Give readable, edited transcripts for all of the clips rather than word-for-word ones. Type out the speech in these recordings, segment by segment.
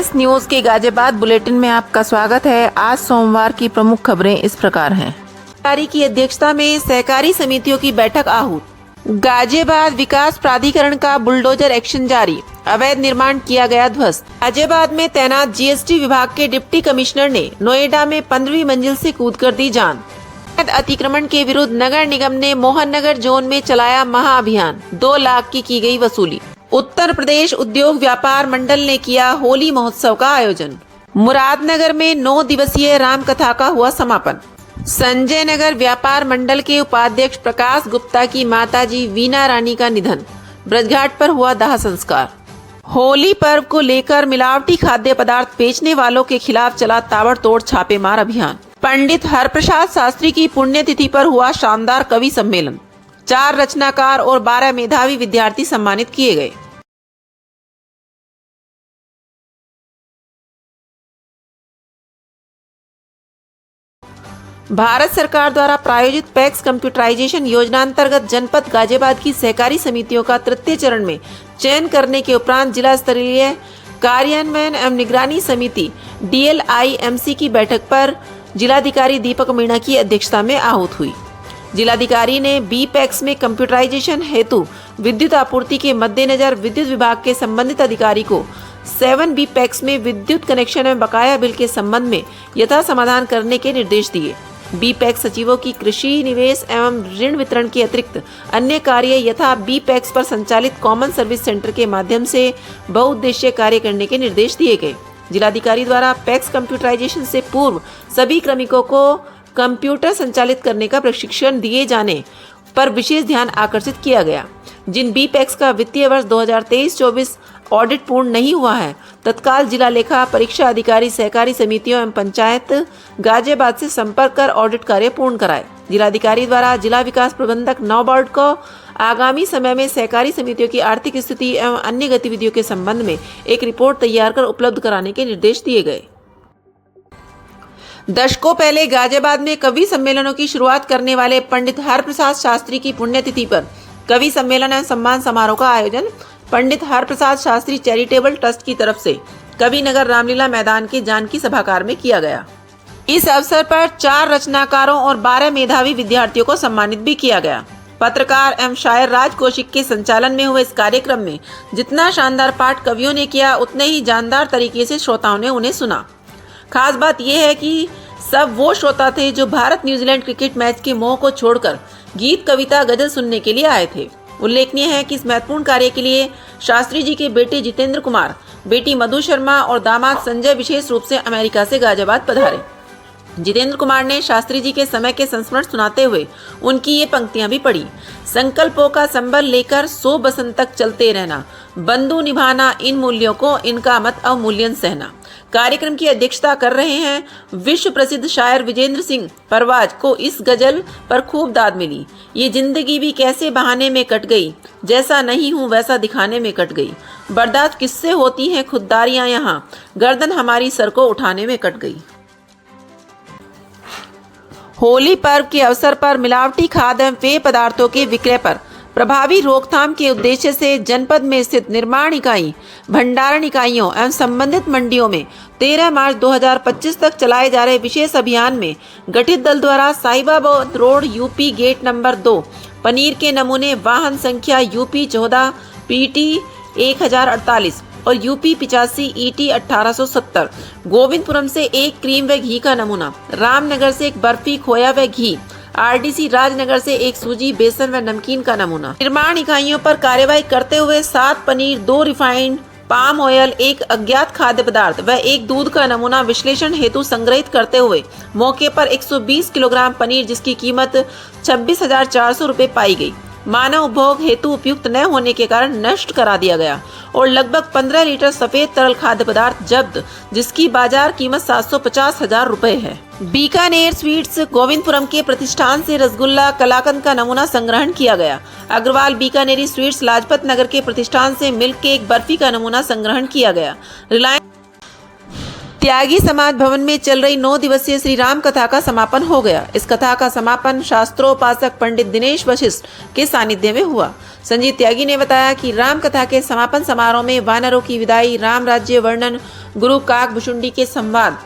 S news के Ghaziabad bulletin में आपका स्वागत है। आज सोमवार की प्रमुख खबरें इस प्रकार हैं। अधिकारी की अध्यक्षता में सहकारी समितियों की बैठक आहूत। गाजियाबाद विकास प्राधिकरण का बुलडोजर एक्शन जारी, अवैध निर्माण किया गया ध्वस्त। गाजियाबाद में तैनात जीएसटी विभाग के डिप्टी कमिश्नर ने नोएडा में 15वीं मंजिल से कूदकर दी जान। अतिक्रमण के विरुद्ध नगर निगम ने मोहन नगर जोन में चलाया महाअभियान, 2 लाख की गई वसूली। उत्तर प्रदेश उद्योग व्यापार मंडल ने किया होली महोत्सव का आयोजन। मुरादनगर में 9 दिवसीय राम कथा का हुआ समापन। संजय नगर व्यापार मंडल के उपाध्यक्ष प्रकाश गुप्ता की माताजी वीना रानी का निधन, ब्रजघाट पर हुआ दाह संस्कार। होली पर्व को लेकर मिलावटी खाद्य पदार्थ बेचने वालों के खिलाफ चला ताबड़तोड़ छापेमार अभियान। पंडित हरप्रसाद शास्त्री की पुण्यतिथि पर हुआ शानदार कवि सम्मेलन, 4 रचनाकार और 12 मेधावी विद्यार्थी सम्मानित किए गए। भारत सरकार द्वारा प्रायोजित पैक्स कंप्यूटराइजेशन योजना अंतर्गत जनपद गाजियाबाद की सहकारी समितियों का तृतीय चरण में चयन करने के उपरांत जिला स्तरीय कार्यान्वयन एवं निगरानी समिति DLIMC की बैठक पर जिलाधिकारी दीपक मीणा की अध्यक्षता में आहूत हुई। जिलाधिकारी ने BPAX में कंप्यूटराइजेशन हेतु विद्युत आपूर्ति के मद्देनजर विद्युत विभाग के संबंधित अधिकारी को 7 BPAX में विद्युत कनेक्शन एवं बकाया बिल के संबंध में यथा समाधान करने के निर्देश दिए। BPAX सचिवों की कृषि, निवेश एवं ऋण वितरण के अतिरिक्त अन्य कार्य यथा BPAX पर संचालित कॉमन सर्विस सेंटर के माध्यम से बहुउद्देशीय कार्य करने के निर्देश दिए गए। जिलाधिकारी द्वारा पैक्स कंप्यूटराइजेशन से पूर्व सभी क्रमिकों को कंप्यूटर संचालित करने का प्रशिक्षण दिए जाने पर विशेष ध्यान आकर्षित किया गया। जिन BPAX का वित्तीय वर्ष 2023-24 ऑडिट पूर्ण नहीं हुआ है, तत्काल जिला लेखा परीक्षा अधिकारी सहकारी समितियों एवं पंचायत गाजियाबाद से संपर्क कर ऑडिट कार्य पूर्ण कराए। जिलाधिकारी द्वारा जिला विकास प्रबंधक नौबार्ड को आगामी समय में सहकारी समितियों की आर्थिक स्थिति एवं अन्य गतिविधियों के संबंध में एक रिपोर्ट तैयार कर उपलब्ध कराने के निर्देश दिए गए। दशकों पहले गाजियाबाद में कवि सम्मेलनों की शुरुआत करने वाले पंडित हरप्रसाद शास्त्री की पुण्यतिथि पर कवि सम्मेलन एवं सम्मान समारोह का आयोजन पंडित हरप्रसाद शास्त्री चैरिटेबल ट्रस्ट की तरफ से कवि नगर रामलीला मैदान के जानकी सभागार में किया गया। इस अवसर पर 4 रचनाकारों और 12 मेधावी विद्यार्थियों को सम्मानित भी किया गया। पत्रकार एवं शायर राज कौशिक के संचालन में हुए इस कार्यक्रम में जितना शानदार पाठ कवियों ने किया, उतने ही जानदार तरीके से श्रोताओं ने उन्हें सुना। खास बात यह है कि सब वो श्रोता थे जो भारत न्यूजीलैंड क्रिकेट मैच के मोह को छोड़कर गीत, कविता, गजल सुनने के लिए आए थे। उल्लेखनीय है कि इस महत्वपूर्ण कार्य के लिए शास्त्री जी के बेटे जितेंद्र कुमार, बेटी मधु शर्मा और दामाद संजय विशेष रूप से अमेरिका से गाजियाबाद पधारे। जितेंद्र कुमार ने शास्त्री जी के समय के संस्मरण सुनाते हुए उनकी ये पंक्तियां भी पढ़ी। संकल्पों का संबल लेकर 100 बसंत तक चलते रहना, बंधु निभाना इन मूल्यों को, इनका मत अवमूल्यन सहना। कार्यक्रम की अध्यक्षता कर रहे हैं विश्व प्रसिद्ध शायर विजेंद्र सिंह परवाज को इस गजल पर खूब दाद मिली। ये जिंदगी भी कैसे बहाने में कट गई, जैसा नहीं हूँ वैसा दिखाने में कट गई। बर्दाश्त किससे होती हैं खुददारियां यहाँ, गर्दन हमारी सर को उठाने में कट गई। होली पर्व के अवसर पर मिलावटी खाद्य एवं पेय पदार्थों के विक्रय पर प्रभावी रोकथाम के उद्देश्य से जनपद में स्थित निर्माण इकाई, भंडारण इकाइयों एवं संबंधित मंडियों में 13 मार्च 2025 तक चलाए जा रहे विशेष अभियान में गठित दल द्वारा Sahibabad road UP gate number 2 पनीर के नमूने, वाहन संख्या UP 14 PT 1048 और UP 85 ET 1870, गोविंदपुरम से 1 क्रीम व घी का नमूना, रामनगर से 1 बर्फी, खोया व घी, RDC राजनगर से 1 सूजी, बेसन व नमकीन का नमूना। निर्माण इकाइयों पर कार्यवाही करते हुए 7 पनीर, 2 रिफाइंड पाम ऑयल, 1 अज्ञात खाद्य पदार्थ व 1 दूध का नमूना विश्लेषण हेतु संग्रहित करते हुए मौके पर 120 किलोग्राम पनीर, जिसकी कीमत 26,400 रुपये पाई गई, मानव उपभोग हेतु उपयुक्त न होने के कारण नष्ट करा दिया गया और लगभग 15 लीटर सफेद तरल खाद्य पदार्थ जब्त, जिसकी बाजार कीमत 750,000 रुपए है। बीकानेर स्वीट्स गोविंदपुरम के प्रतिष्ठान से रसगुल्ला, कलाकंद का नमूना संग्रहण किया गया। अग्रवाल बीकानेरी स्वीट्स लाजपत नगर के प्रतिष्ठान से मिल्क केक, बर्फी का नमूना संग्रहण किया गया। त्यागी समाज भवन में चल रही 9 दिवसीय श्री राम कथा का समापन हो गया। इस कथा का समापन शास्त्रोपासक पंडित दिनेश वशिष्ठ के सानिध्य में हुआ। संजीत त्यागी ने बताया कि राम कथा के समापन समारोह में वानरों की विदाई, राम राज्य वर्णन, गुरु काक भुशुंडी के संवाद,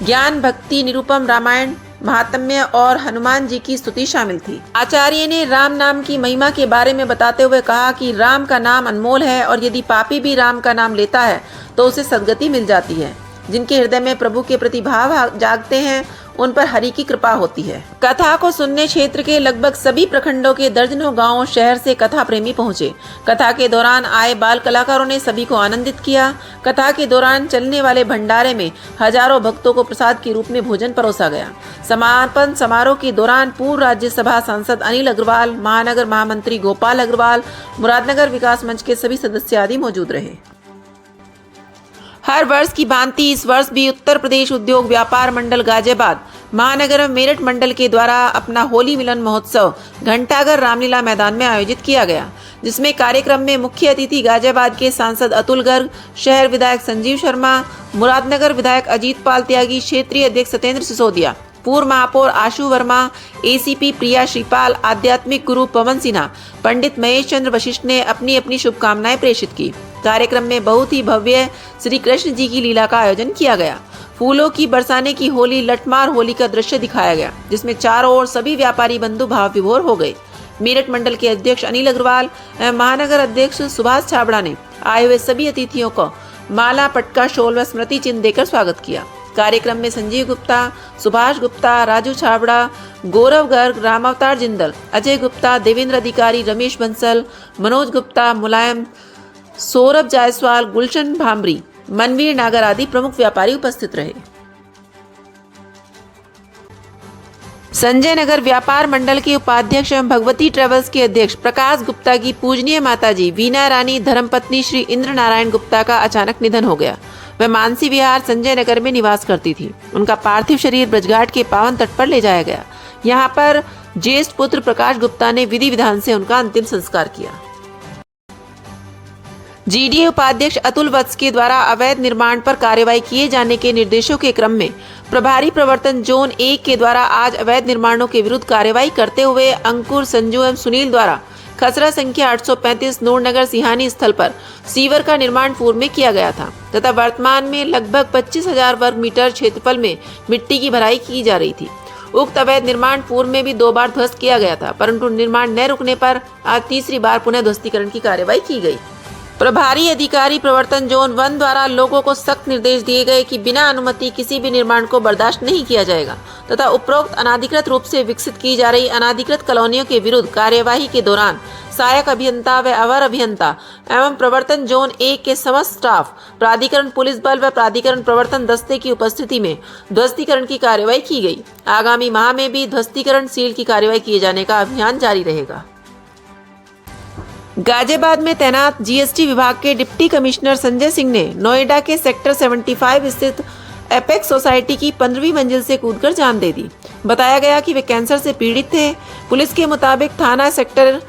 ज्ञान भक्ति निरूपम, रामायण महात्म्य और हनुमान जी की स्तुति शामिल थी। आचार्य ने राम नाम की महिमा के बारे में बताते हुए कहा कि राम का नाम अनमोल है और यदि पापी भी राम का नाम लेता है तो उसे सद्गति मिल जाती है। जिनके हृदय में प्रभु के प्रति भाव जागते हैं उन पर हरि की कृपा होती है। कथा को सुनने क्षेत्र के लगभग सभी प्रखंडों के दर्जनों गांव शहर से कथा प्रेमी पहुंचे। कथा के दौरान आए बाल कलाकारों ने सभी को आनंदित किया। कथा के दौरान चलने वाले भंडारे में हजारों भक्तों को प्रसाद के रूप में भोजन परोसा गया। समापन समारोह के दौरान पूर्व राज्यसभा सांसद अनिल अग्रवाल, महानगर महामंत्री गोपाल अग्रवाल, मुरादनगर विकास मंच के सभी सदस्य आदि मौजूद रहे। हर वर्ष की भांति इस वर्ष भी उत्तर प्रदेश उद्योग व्यापार मंडल गाजियाबाद महानगर एवं मेरठ मंडल के द्वारा अपना होली मिलन महोत्सव घंटाघर रामलीला मैदान में आयोजित किया गया, जिसमें कार्यक्रम में मुख्य अतिथि गाजियाबाद के सांसद अतुल गर्ग, शहर विधायक संजीव शर्मा, मुरादनगर विधायक अजीत पाल त्यागी, क्षेत्रीय अध्यक्ष सत्येंद्र सिसोदिया, पूर्व महापौर आशु वर्मा, एसीपी प्रिया श्रीपाल, आध्यात्मिक गुरु पवन सिन्हा, पंडित महेश चंद्र वशिष्ठ ने अपनी अपनी शुभकामनाएं प्रेषित की। कार्यक्रम में बहुत ही भव्य श्री कृष्ण जी की लीला का आयोजन किया गया। फूलों की बरसाने की होली, लठमार होली का दृश्य दिखाया गया, जिसमें चारों ओर सभी व्यापारी बंधु भाव विभोर हो गए। मेरठ मंडल के अध्यक्ष अनिल अग्रवाल एवं महानगर अध्यक्ष सुभाष छाबड़ा ने आए हुए सभी अतिथियों को माला, पटका, शॉल व स्मृति चिन्ह देकर स्वागत किया। कार्यक्रम में संजीव गुप्ता, सुभाष गुप्ता, राजू छाबड़ा, गौरव गर्ग, रामावतार जिंदल, अजय गुप्ता, देवेंद्र अधिकारी, रमेश बंसल, मनोज गुप्ता, मुलायम, सौरभ जायसवाल, गुलशन भामरी, मनवीर नागर आदि प्रमुख व्यापारी उपस्थित रहे। संजय नगर व्यापार मंडल के उपाध्यक्ष एवं भगवती ट्रेवल्स के अध्यक्ष प्रकाश गुप्ता की पूजनीय माताजी वीना रानी धर्मपत्नी श्री इंद्र नारायण गुप्ता का अचानक निधन हो गया। वह मानसी विहार संजय नगर में निवास करती थी। उनका पार्थिव शरीर ब्रजघाट के पावन तट पर ले जाया गया। यहाँ पर ज्येष्ठ पुत्र प्रकाश गुप्ता ने विधि विधान से उनका अंतिम संस्कार किया। जीडीए उपाध्यक्ष अतुल वत्स के द्वारा अवैध निर्माण पर कार्रवाई किए जाने के निर्देशों के क्रम में प्रभारी प्रवर्तन जोन 1 के द्वारा आज अवैध निर्माणों के विरुद्ध कार्रवाई करते हुए अंकुर, संजू एवं सुनील द्वारा खसरा संख्या 835 नूरनगर सिहानी स्थल पर सीवर का निर्माण पूर्व में किया गया था तथा वर्तमान में लगभग 25,000 वर्ग मीटर क्षेत्रफल में मिट्टी की भराई की जा रही थी। उक्त अवैध निर्माण पूर्व में भी 2 बार ध्वस्त किया गया था, परंतु निर्माण न रुकने पर आज तीसरी बार पुनः ध्वस्तीकरण की कार्रवाई की गई। प्रभारी अधिकारी प्रवर्तन जोन 1 द्वारा लोगों को सख्त निर्देश दिए गए कि बिना अनुमति किसी भी निर्माण को बर्दाश्त नहीं किया जाएगा तथा उपरोक्त अनाधिकृत रूप से विकसित की जा रही अनाधिकृत कॉलोनियों के विरुद्ध कार्यवाही के दौरान सहायक अभियंता व अवर अभियंता एवं प्रवर्तन जोन 1 के समस्त स्टाफ, प्राधिकरण पुलिस बल व प्राधिकरण प्रवर्तन दस्ते की उपस्थिति में ध्वस्तीकरण की कार्रवाई की गई। आगामी माह में भी ध्वस्तीकरण सील की कार्रवाई किए जाने का अभियान जारी रहेगा। गाजियाबाद में तैनात जीएसटी विभाग के डिप्टी कमिश्नर संजय सिंह ने नोएडा के सेक्टर 75 स्थित एपेक्स सोसाइटी की 15वीं मंजिल से कूदकर जान दे दी। बताया गया कि वे कैंसर से पीड़ित थे। पुलिस के मुताबिक थाना सेक्टर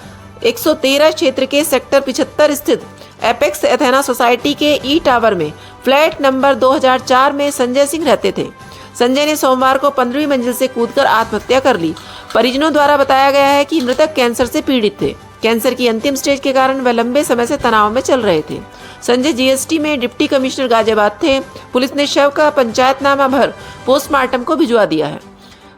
113 क्षेत्र के सेक्टर 75 स्थित एपेक्स एथेना सोसाइटी के ई टावर में फ्लैट नंबर 2004 में संजय सिंह रहते थे। संजय ने सोमवार को 15वीं मंजिल से कूदकर आत्महत्या कर ली। परिजनों द्वारा बताया गया है कि मृतक कैंसर से पीड़ित थे। कैंसर की अंतिम स्टेज के कारण वह लंबे समय से तनाव में चल रहे थे। संजय जीएसटी में डिप्टी कमिश्नर गाजियाबाद थे। पुलिस ने शव का पंचायतनामा भर पोस्टमार्टम को भिजवा दिया है।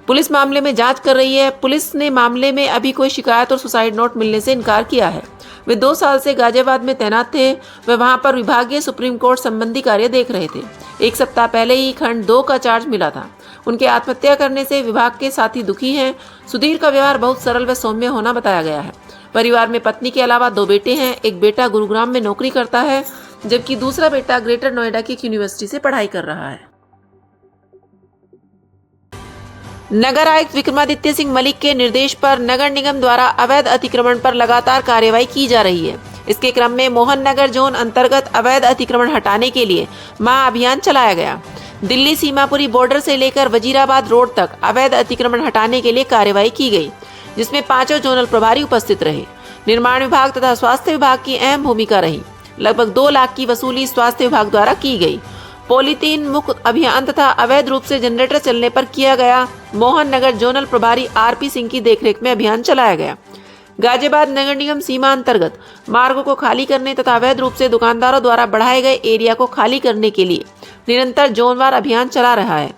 पुलिस मामले में जांच कर रही है। पुलिस ने मामले में अभी कोई शिकायत और सुसाइड नोट मिलने से इनकार किया है। वे 2 साल से गाजियाबाद में तैनात थे। वे वहां पर विभागीय सुप्रीम कोर्ट संबंधी कार्य देख रहे थे। 1 सप्ताह पहले ही खंड 2 का चार्ज मिला था। उनके आत्महत्या करने से विभाग के साथी दुखी हैं। सुधीर का व्यवहार बहुत सरल व सौम्य होना बताया गया है। परिवार में पत्नी के अलावा 2 बेटे हैं। एक बेटा गुरुग्राम में नौकरी करता है, जबकि दूसरा बेटा ग्रेटर नोएडा की यूनिवर्सिटी से पढ़ाई कर रहा है। नगर आयुक्त विक्रमादित्य सिंह मलिक के निर्देश पर नगर निगम द्वारा अवैध अतिक्रमण पर लगातार कार्रवाई की जा रही है। इसके क्रम में मोहन नगर जोन अंतर्गत अवैध अतिक्रमण हटाने के लिए महाअभियान चलाया गया। दिल्ली सीमापुरी बॉर्डर से लेकर वजीराबाद रोड तक अवैध अतिक्रमण हटाने के लिए कार्रवाई की गई, जिसमें 5 जोनल प्रभारी उपस्थित रहे। निर्माण विभाग तथा स्वास्थ्य विभाग की अहम भूमिका रही। लगभग 2 लाख की वसूली स्वास्थ्य विभाग द्वारा की गई। पॉलीथीन मुक्त अभियान तथा अवैध रूप से जनरेटर चलने पर किया गया। मोहन नगर जोनल प्रभारी आरपी सिंह की देखरेख में अभियान चलाया गया। गाजियाबाद नगर निगम सीमा अंतर्गत मार्गों को खाली करने तथा अवैध रूप से दुकानदारों द्वारा बढ़ाए गए एरिया को खाली करने के लिए निरंतर जोनवार अभियान चला रहा है।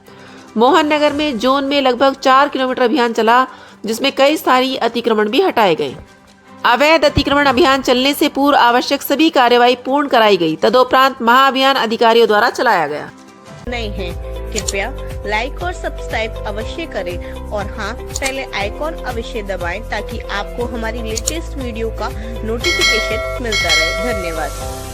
मोहन नगर में जोन में लगभग 4 किलोमीटर अभियान चला, जिसमें कई स्थानीय अतिक्रमण भी हटाए गए। अवैध अतिक्रमण अभियान चलने से पूर्व आवश्यक सभी कार्यवाही पूर्ण कराई गई। तदोपरांत महाअभियान अधिकारियों द्वारा चलाया गया। नए हैं कृपया लाइक और सब्सक्राइब अवश्य करें और हाँ, पहले आइकॉन अवश्य दबाएं ताकि आपको हमारी लेटेस्ट वीडियो का नोटिफिकेशन मिलता रहे। धन्यवाद।